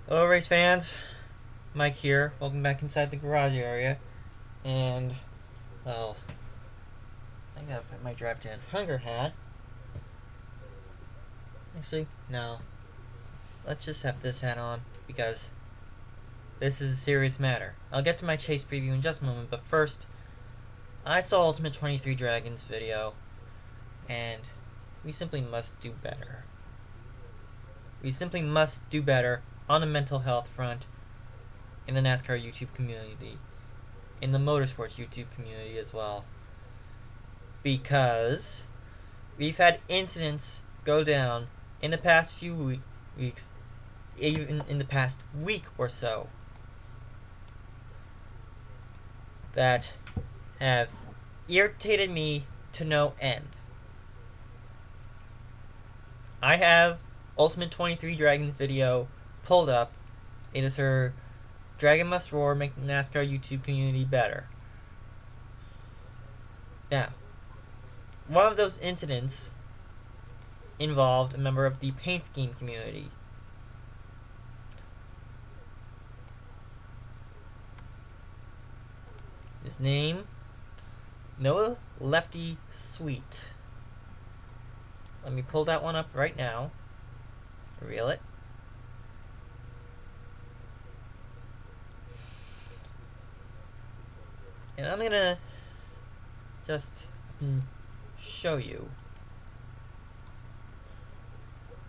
Hello, race fans. Mike here. Welcome back inside the garage area. And, well, I think I might drive to Hunger Hat. Actually, no. Let's just have this hat on because this is a serious matter. I'll get to my chase preview in just a moment, but first, I saw Ultimate 23 Dragons video, and we simply must do better. We simply must do better on the mental health front in the NASCAR YouTube community, in the motorsports YouTube community as well. Because we've had incidents go down in the past few weeks, even in the past week or so, that have irritated me to no end. I have Ultimate 23 Dragons video pulled up. It is her Dragon Must Roar, make the NASCAR YouTube community better. Now, one of those incidents involved a member of the paint scheme community. His name, Noah Lefty Sweet. Let me pull that one up right now. Reel it. And I'm gonna just show you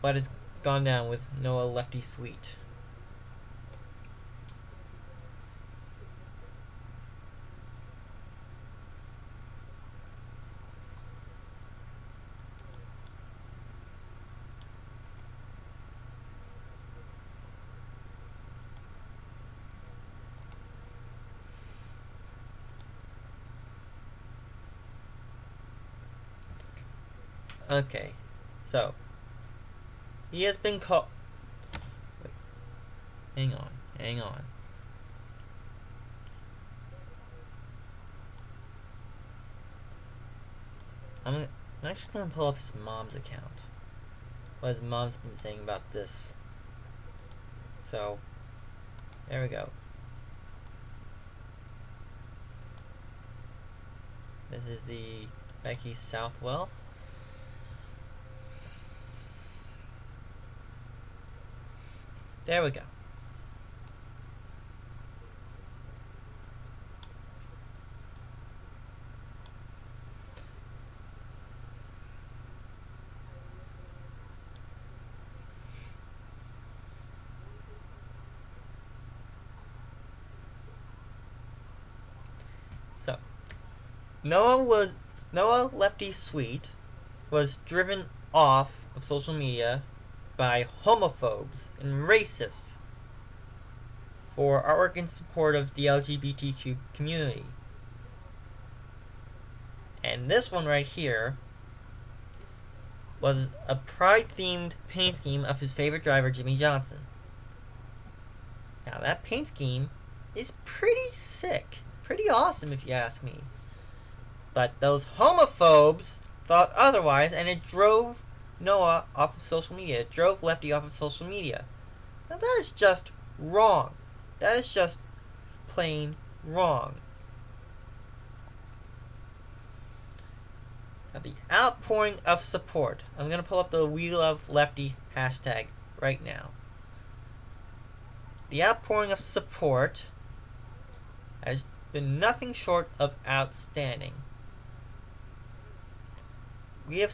what has gone down with Noah Lefty Sweet. Okay, so he has been caught. Wait, hang on. I'm actually gonna pull up his mom's account. What his mom's been saying about this. So, there we go. This is the Becky Southwell. There we go. So, Noah Lefty Sweet was driven off of social media by homophobes and racists for artwork in support of the LGBTQ community. And this one right here was a pride-themed paint scheme of his favorite driver, Jimmie Johnson. Now that paint scheme is pretty sick. Pretty awesome if you ask me. But those homophobes thought otherwise, and it drove Noah off of social media. It drove Lefty off of social media. Now that is just wrong. That is just plain wrong. Now the outpouring of support. I'm going to pull up the We Love Lefty hashtag right now. The outpouring of support has been nothing short of outstanding. We have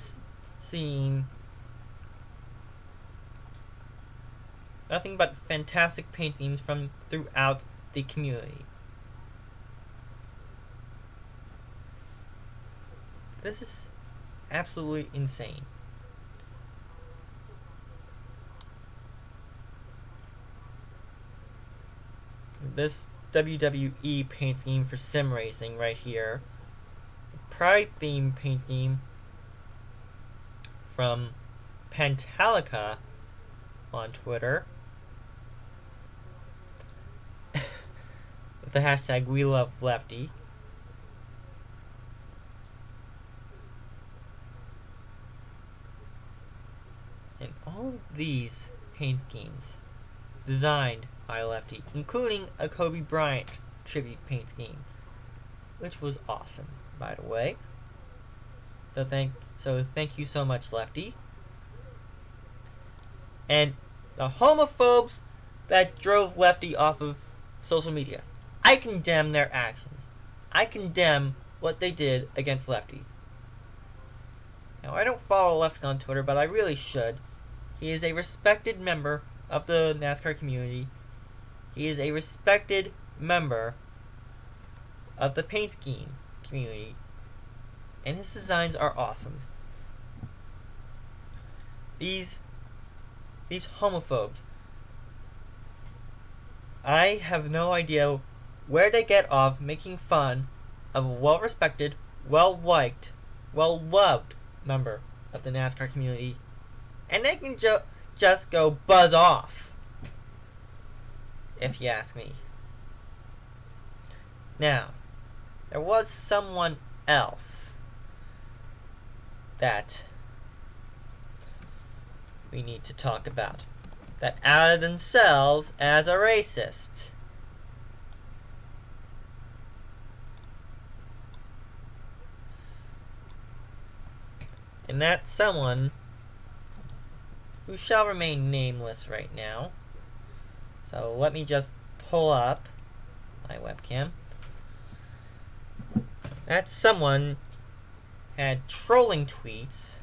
seen nothing but fantastic paint schemes from throughout the community. This is absolutely insane. This WWE paint scheme for sim racing right here. Pride theme paint scheme from Pantalica on Twitter with the hashtag We Love Lefty. And all of these paint schemes designed by Lefty, including a Kobe Bryant tribute paint scheme, which was awesome, by the way. So thank you so much, Lefty. And the homophobes that drove Lefty off of social media, I condemn their actions. I condemn what they did against Lefty. Now, I don't follow Lefty on Twitter, but I really should. He is a respected member of the NASCAR community. He is a respected member of the paint scheme community. And his designs are awesome. These homophobes, I have no idea where they get off making fun of a well-respected, well-liked, well-loved member of the NASCAR community, and they can just go buzz off, if you ask me. Now, there was someone else that we need to talk about that outed themselves as a racist. And that's someone who shall remain nameless right now. So let me just pull up my webcam. That someone had trolling tweets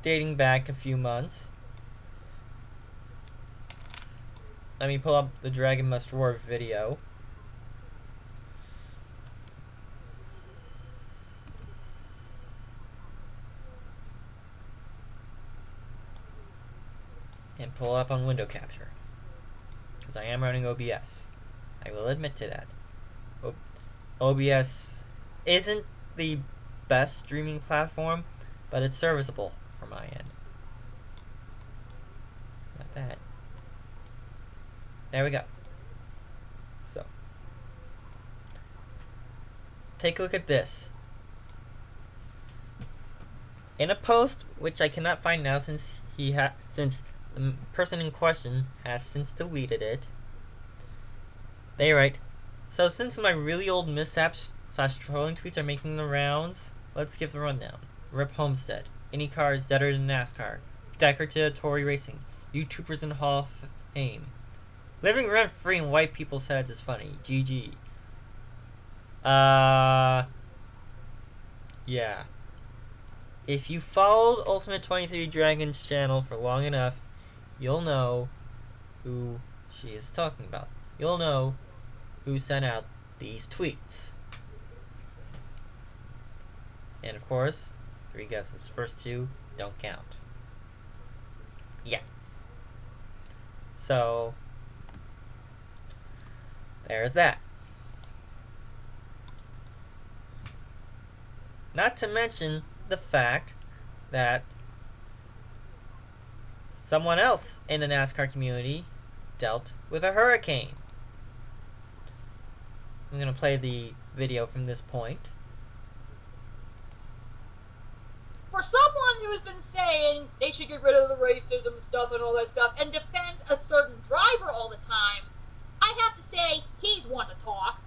dating back a few months. Let me pull up the Dragon Must Roar video. And pull up on window capture, because I am running OBS. I will admit to that. OBS isn't the best streaming platform, but it's serviceable for my end. Not bad. There we go. So, take a look at this. In a post, which I cannot find now since the person in question has since deleted it, they write, "So since my really old mishaps / trolling tweets are making the rounds, let's give the rundown. Rip Homestead. IndyCar is deader than NASCAR. Decker to Tory Racing. YouTubers in Hall of Fame. Living rent-free in white people's heads is funny. GG." Yeah. If you followed Ultimate 23 Dragon's channel for long enough, you'll know who she is talking about. You'll know who sent out these tweets. And of course, 3 guesses. First 2 don't count. Yeah. So, there's that. Not to mention the fact that someone else in the NASCAR community dealt with a hurricane. I'm going to play the video from this point. For someone who has been saying they should get rid of the racism stuff and all that stuff and defends a certain driver all the time, I have to say he's one to talk.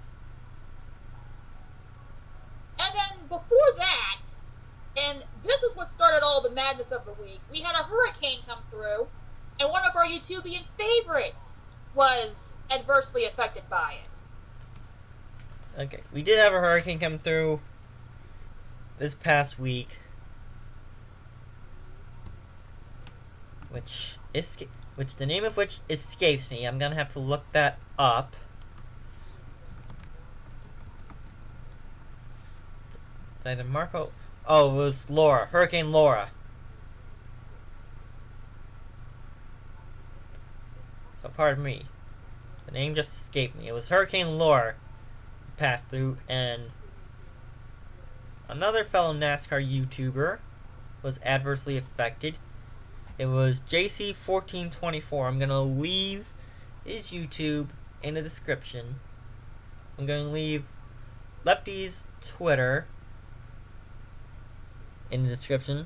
And then before that, and this is what started all the madness of the week, we had a hurricane come through, and one of our YouTubian favorites was adversely affected by it. Okay, we did have a hurricane come through this past week, which the name of which escapes me. I'm gonna have to look that up. Either Marco. Oh, it was Laura. Hurricane Laura. So pardon me. The name just escaped me. It was Hurricane Laura passed through, and another fellow NASCAR YouTuber was adversely affected. It was JC1424. I'm gonna leave his YouTube in the description. I'm gonna leave Lefty's Twitter in the description.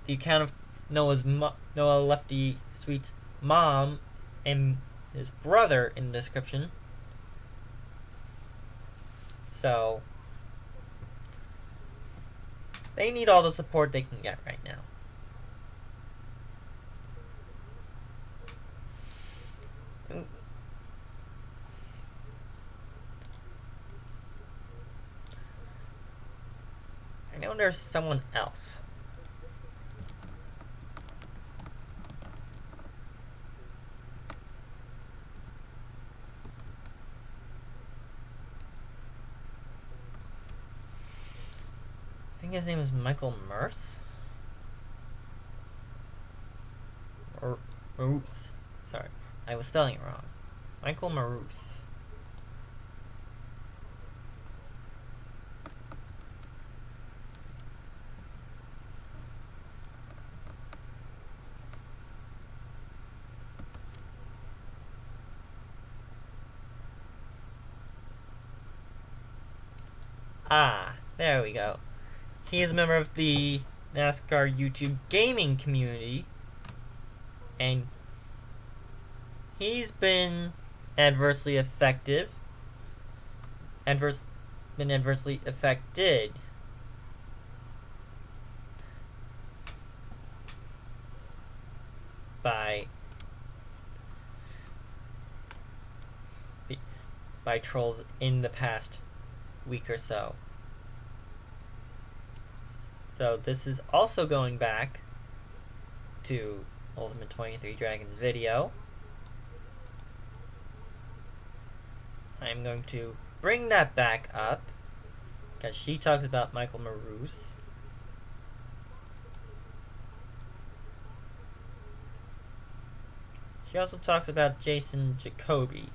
The account of Noah Lefty Sweet's mom and his brother in the description. So they need all the support they can get right now. I know there's someone else. I think his name is Michael Mrucz. Or Mrucz. Sorry, I was spelling it wrong. Michael Mrucz. Ah, there we go. He is a member of the NASCAR YouTube gaming community, and he's been adversely affected by trolls in the past week or so. So this is also going back to Ultimate 23 Dragons video. I'm going to bring that back up because she talks about Michael Mrucz. She also talks about Jason Jacoby.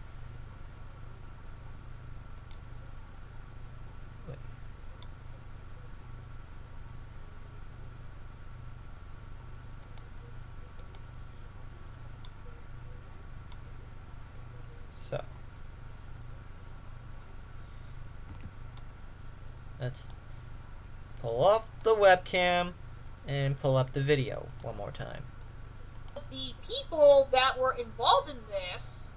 So let's pull off the webcam and pull up the video one more time. The people that were involved in this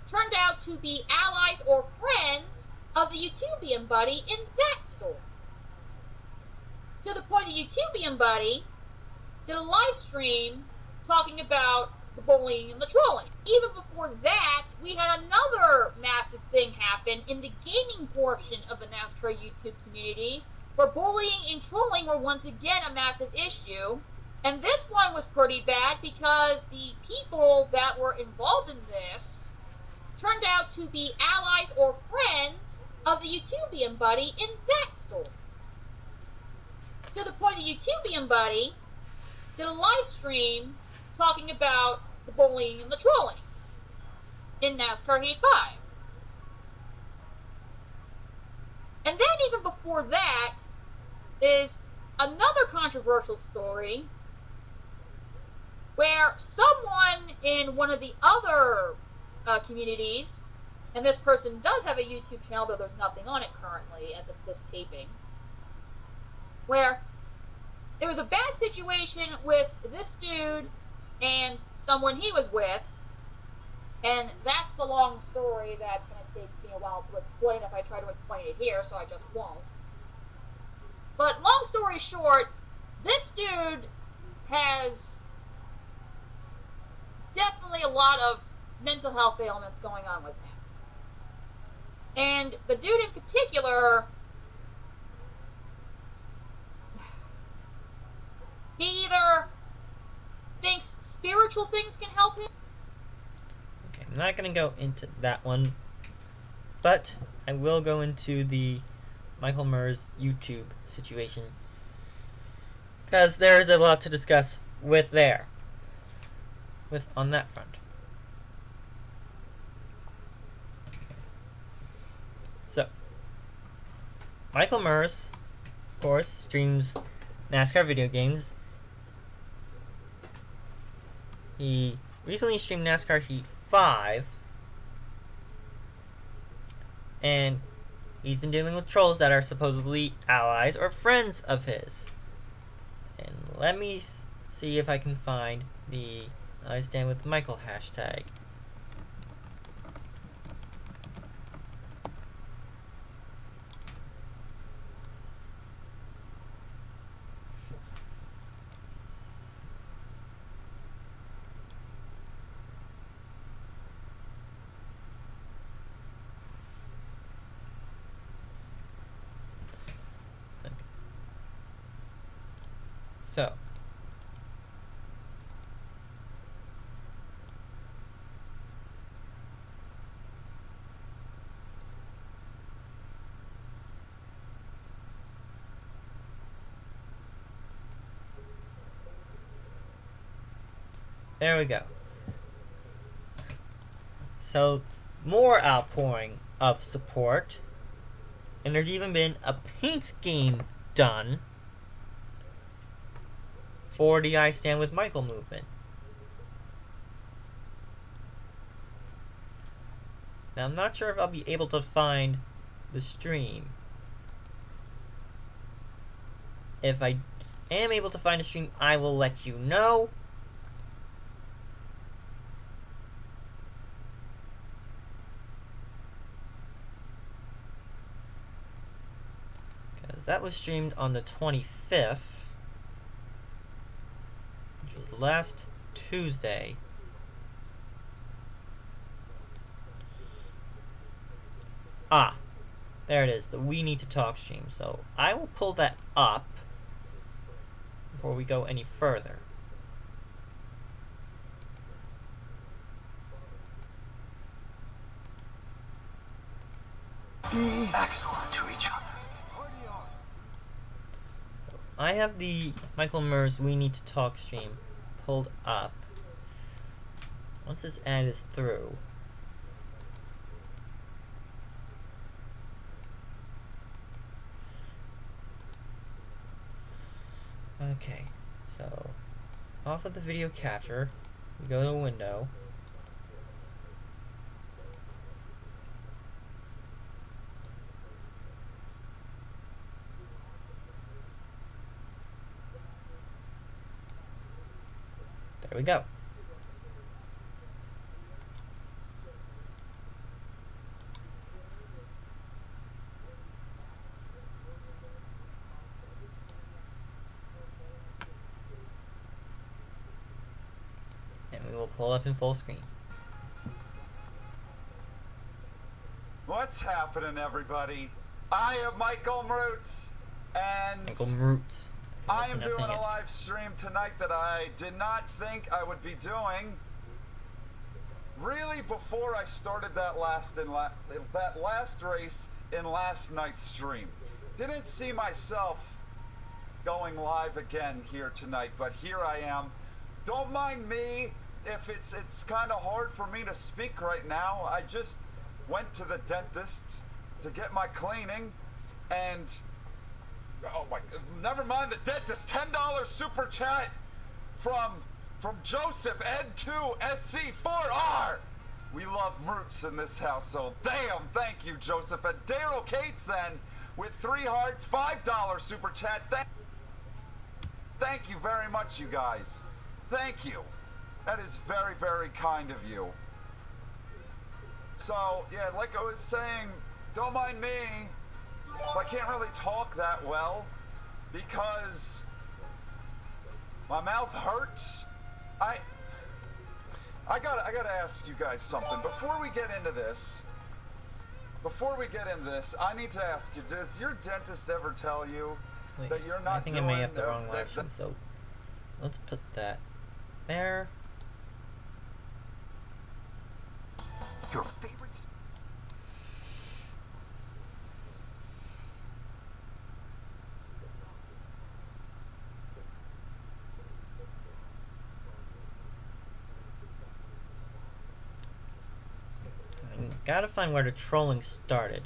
turned out to be allies or friends of the YouTubian buddy in that store. To the point the YouTubian buddy did a live stream talking about the bullying and the trolling. Even before that, we had another massive thing happen in the gaming portion of the NASCAR YouTube community, where bullying and trolling were once again a massive issue. And this one was pretty bad because the people that were involved in this turned out to be allies or friends of the YouTubian buddy in that store. To the point the YouTubian buddy did a live stream talking about the bullying and the trolling in NASCAR Heat 5. And then even before that is another controversial story where someone in one of the other communities, and this person does have a YouTube channel, though there's nothing on it currently as of this taping, where there was a bad situation with this dude and someone he was with, and that's a long story that's going to take me a while to explain if I try to explain it here, so I just won't. But long story short, this dude has definitely a lot of mental health ailments going on with him. And the dude in particular, he either thinks spiritual things can help him. Okay, I'm not going to go into that one, but I will go into the Michael Mrucz YouTube situation, because there is a lot to discuss on that front. So, Michael Mrucz, of course, streams NASCAR video games. He recently streamed NASCAR Heat 5, and he's been dealing with trolls that are supposedly allies or friends of his. And let me see if I can find the I Stand With Michael hashtag. So, there we go. So, more outpouring of support. And there's even been a paint scheme done for the I Stand With Michael movement. Now, I'm not sure if I'll be able to find the stream. If I am able to find the stream, I will let you know. Because that was streamed on the 25th, which was last Tuesday. Ah, there it is, the We Need to Talk stream. So I will pull that up before we go any further. Be excellent to each other. I have the Michael Mrucz We Need to Talk stream pulled up. Once this ad is through, okay, so off of the video capture, we go to window. There we go. And we will pull up in full screen. What's happening, everybody? I am Michael Mrucz, and Michael Mrucz. I am doing a live stream tonight that I did not think I would be doing. Really, before I started that last race in last night's stream, didn't see myself going live again here tonight, but here I am. Don't mind me if it's kind of hard for me to speak right now. I just went to the dentist to get my cleaning, and oh my, never mind the dentist. $10 super chat from Joseph N2SC4R. We love Mrucz in this house, so damn, thank you, Joseph. And Daryl Cates then with 3 hearts, $5 super chat. Thank you very much, you guys. Thank you. That is very, very kind of you. So, yeah, like I was saying, don't mind me. I can't really talk that well because my mouth hurts. I gotta ask you guys something before we get into this. I need to ask you: does your dentist ever tell you that you're not? I think I may have the wrong option, so let's put that there. Your favorites? Gotta find where the trolling started.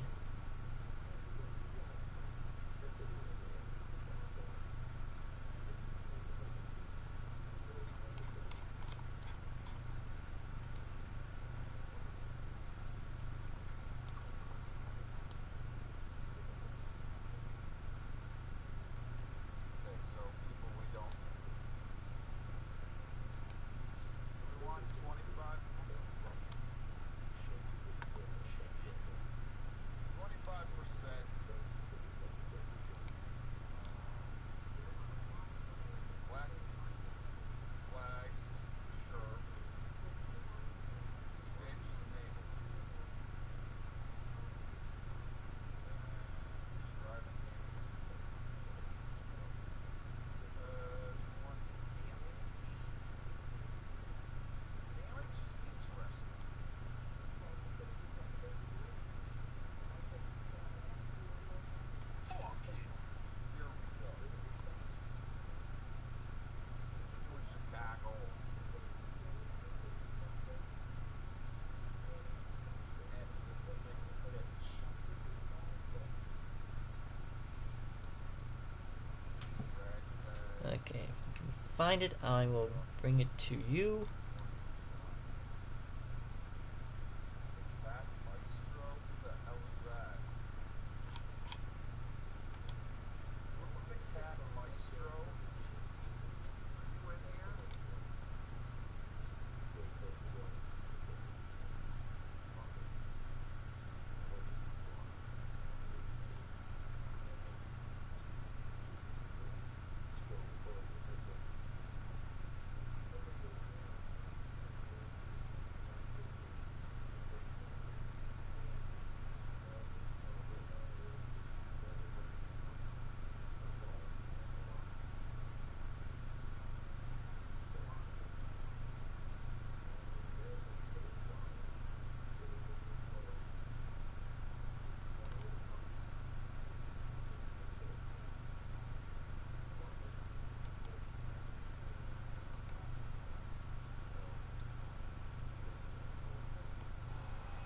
find it, I will bring it to you.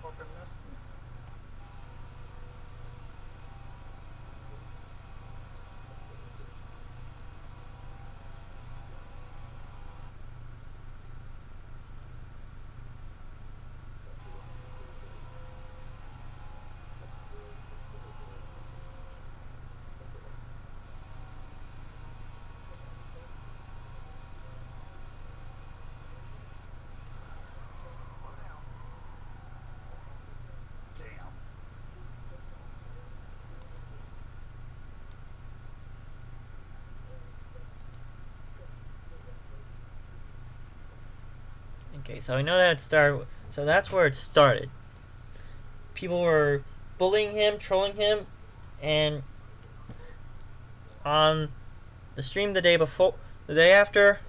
Fucking missed me. Damn. Okay, so I know that it started. So that's where it started. People were bullying him, trolling him, and on the stream the day after,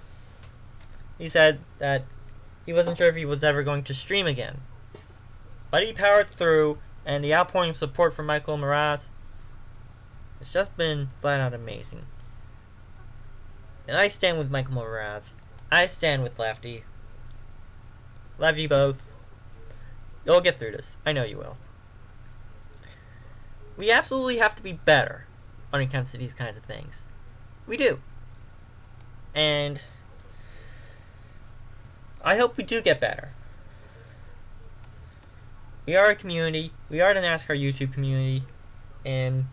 he said that he wasn't sure if he was ever going to stream again. But he powered through, and the outpouring of support from Michael Mrucz, it's just been flat out amazing. And I stand with Michael Mrucz. I stand with Lefty. Love you both. You'll get through this. I know you will. We absolutely have to be better when it comes to these kinds of things. We do. And I hope we do get better. We are a community. We are the NASCAR YouTube community. And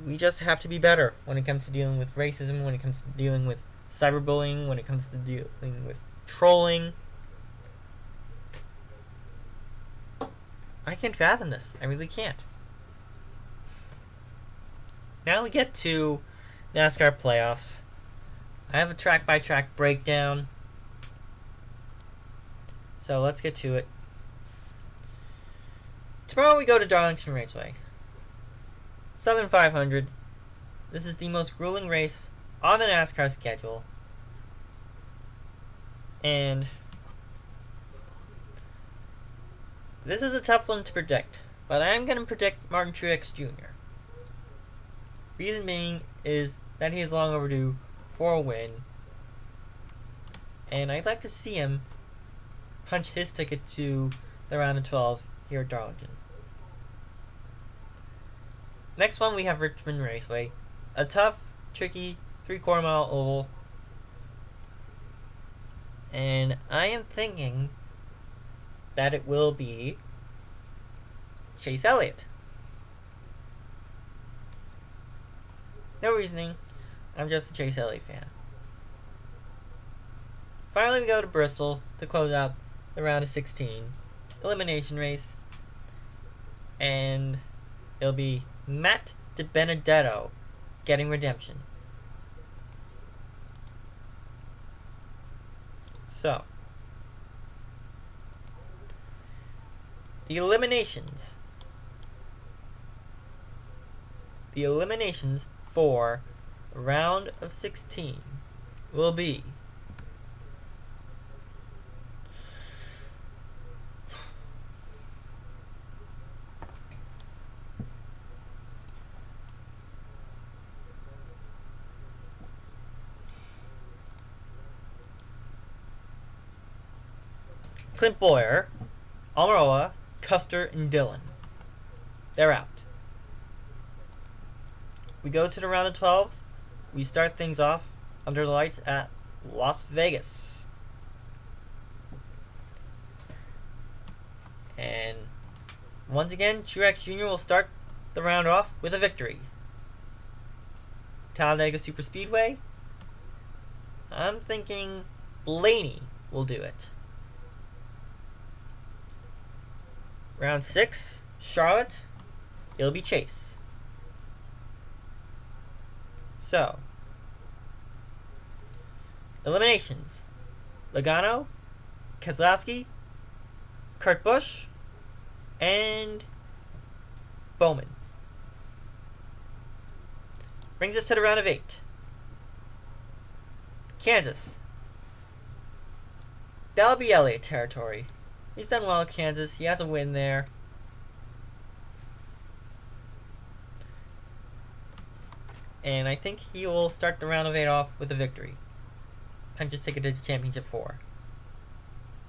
we just have to be better when it comes to dealing with racism, when it comes to dealing with cyberbullying, when it comes to dealing with trolling. I can't fathom this. I really can't. Now we get to NASCAR Playoffs. I have a track-by-track breakdown. So let's get to it. Tomorrow we go to Darlington Raceway. Southern 500. This is the most grueling race on the NASCAR schedule. And this is a tough one to predict, but I am going to predict Martin Truex Jr. Reason being is that he is long overdue for a win, and I'd like to see him punch his ticket to the round of 12 here at Darlington. Next one, we have Richmond Raceway, a tough, tricky 3/4 mile oval. And I am thinking that it will be Chase Elliott. No reasoning. I'm just a Chase Elliott fan. Finally, we go to Bristol to close out the round of 16. Elimination race. And it'll be Matt DiBenedetto getting redemption. So, the eliminations. The eliminations for round of 16 will be Clint Boyer, Almirola, Custer, and Dillon. They're out. We go to the round of 12 we start things off under the lights at Las Vegas. And once again, Truex Jr. will start the round off with a victory. Talladega Superspeedway, I'm thinking Blaney will do it. Round 6, Charlotte, it'll be Chase. So, eliminations: Logano, Keselowski, Kurt Busch, and Bowman. Brings us to the round of 8. Kansas. That'll be Elliott territory. He's done well at Kansas. He has a win there. And I think he will start the round of 8 off with a victory. Punches ticket to Championship 4.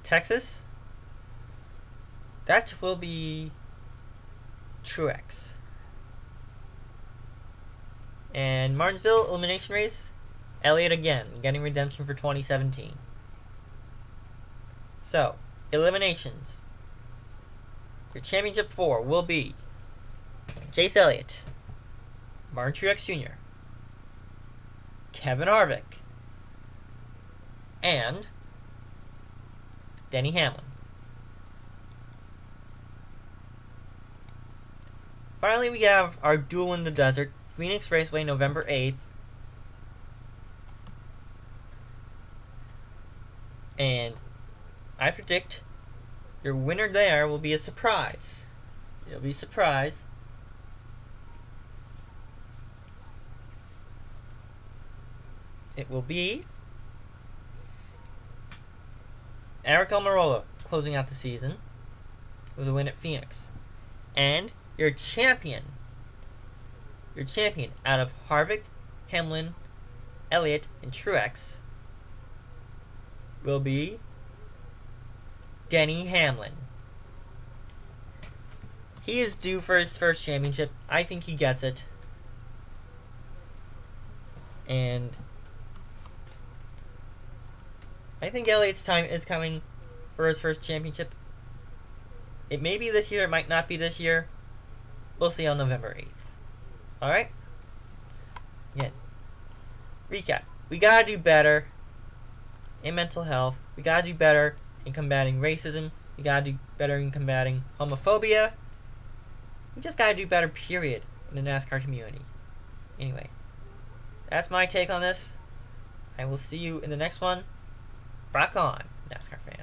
Texas. That will be Truex. And Martinsville elimination race, Elliott again, getting redemption for 2017. So, eliminations. Your Championship 4 will be Chase Elliott, Martin Truex Jr., Kevin Harvick, and Denny Hamlin. Finally, we have our duel in the desert, Phoenix Raceway, November 8th. And I predict your winner there will be a surprise. It'll be a surprise. It will be Eric Almirola closing out the season with a win at Phoenix. And your champion out of Harvick, Hamlin, Elliott, and Truex will be Denny Hamlin. He is due for his first championship. I think he gets it. And I think Elliott's time is coming for his first championship. It may be this year, it might not be this year. We'll see on November 8th. Alright? Again, recap. We gotta do better in mental health. We gotta do better in combating racism. We gotta do better in combating homophobia. We just gotta do better, period, in the NASCAR community. Anyway, that's my take on this. I will see you in the next one. Rock on, NASCAR fans.